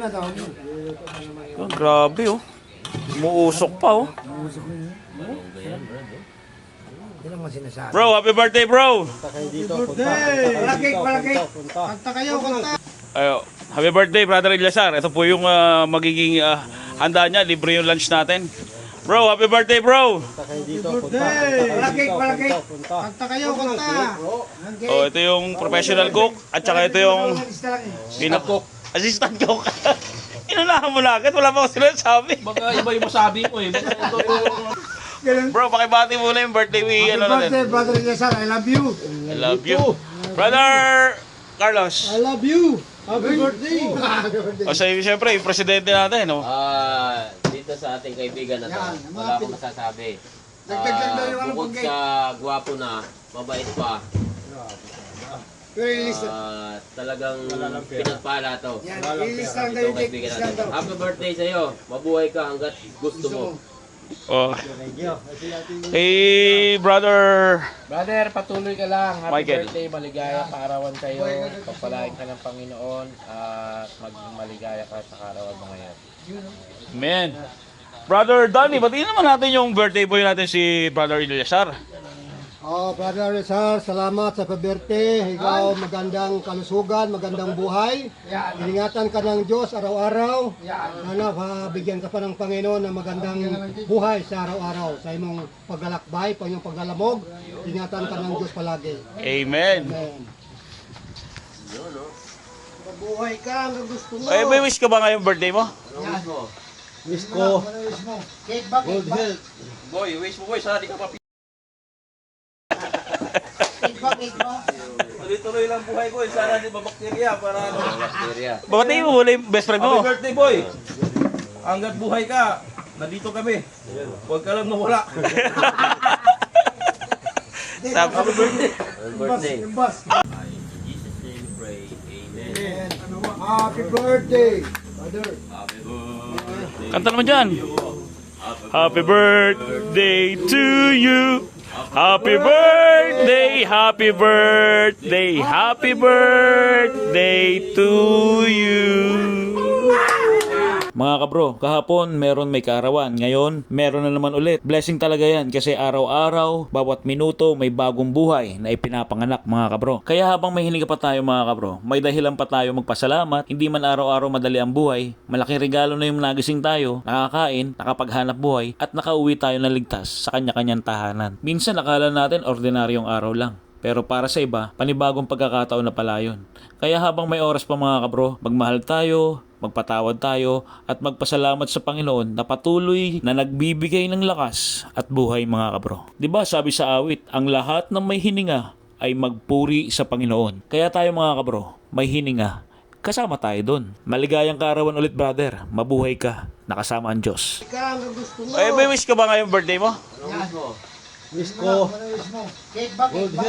na daw. Oh, grabe oh. Umuusok pa oh. Hindi naman sinasabi. Bro, happy birthday bro! Palagay. Kanta kayo, kanta. Ayo, happy birthday Brother Eliasar. Ito po yung magiging handa niya. Libre yung lunch natin. Bro, happy birthday bro! Palagay. Kanta kayo, kanta. Oh, ito yung professional cook at saka ito yung assistant cook. Inunahan mo na agad, wala pa ako sinasabi. Baka iba yung masabi ko eh. Baka ito, Bro, pakibati muna yung birthday Happy ano birthday, natin. Brother Eliasar. I love you. I love you. Brother Carlos. I love you. Happy birthday. O sa siyempre, yung presidente natin, no? Dito sa ating kaibigan na to, Yan, wala akong masasabi. Dagdag daw yung ano Bukod pag-gate. sa gwapo na, mabait pa, Pero release na. talagang pinagpala to. Yan, release lang daw Ito yung cake. kaibigan Release lang natin. daw. Happy birthday sa'yo. Mabuhay ka hanggat gusto mo. Oh. Hey, brother. Brother, patuloy ka lang. Happy Michael. birthday, maligaya kaarawan sa'yo. Pagpalain ka ng Panginoon at maging maligaya ka sa kaarawan mo ngayon. Man. Brother Danny, batiin naman natin yung birthday boy natin si Brother Eliasar. Oh, Brother Eliasar, salamat sa pabirthday. Ikaw magandang kalusugan, magandang buhay. Iningatan ka ng Diyos araw-araw. Sana bigyan ka pa ng Panginoon ng magandang buhay sa araw-araw. Sa imong paglalakbay, sa iyong paglalamog, ingatan ka ng Diyos palagi. Amen. Amen. Mabuhay ka hanggang gusto mo. Ay, may wish ka ba ngayong birthday mo? Wish ko. Cake ba? Cake ba? Boy, wish mo boy, sana di ka papi. Cake ba? Cake ba? Tuloy-tuloy lang buhay ko, sana di babakterya para ano. Bacteria. Batiin mo muna yung best friend Happy mo. birthday boy! Hanggat buhay ka, nandito kami. Huwag ka lang mawala. Happy birthday! Happy birthday! Imbas. In Jesus' name we pray. Amen. Happy birthday, brother. Happy birthday. Kanta naman dyan. Happy birthday to you. Happy birthday, happy birthday, happy birthday to you. Mga kabro, kahapon meron may kaarawan. Ngayon, meron na naman ulit. Blessing talaga yan kasi araw-araw, bawat minuto, may bagong buhay na ipinapanganak mga kabro. Kaya habang may hininga pa tayo mga kabro, may dahilan pa tayo magpasalamat. Hindi man araw-araw madali ang buhay. Malaking regalo na yung nagising tayo, nakakain, nakapaghanap buhay, at nakauwi tayo na ligtas sa kanya-kanyang tahanan. Minsan akala natin ordinaryong araw lang. Pero para sa iba, panibagong pagkakataon na pala yun. Kaya habang may oras pa mga kabro, magmahal tayo, magpatawad tayo, at magpasalamat sa Panginoon na patuloy na nagbibigay ng lakas at buhay mga kabro. Diba sabi sa awit, ang lahat ng may hininga ay magpuri sa Panginoon. Kaya tayo mga kabro, may hininga. Kasama tayo doon. Maligayang kaarawan ulit brother. Mabuhay ka. Nakasama ang Diyos. Ka hanggang gusto mo. Ay, may wish ka ba ngayong birthday mo? Wish mo. Wish ko. Cake ba? Cake ba?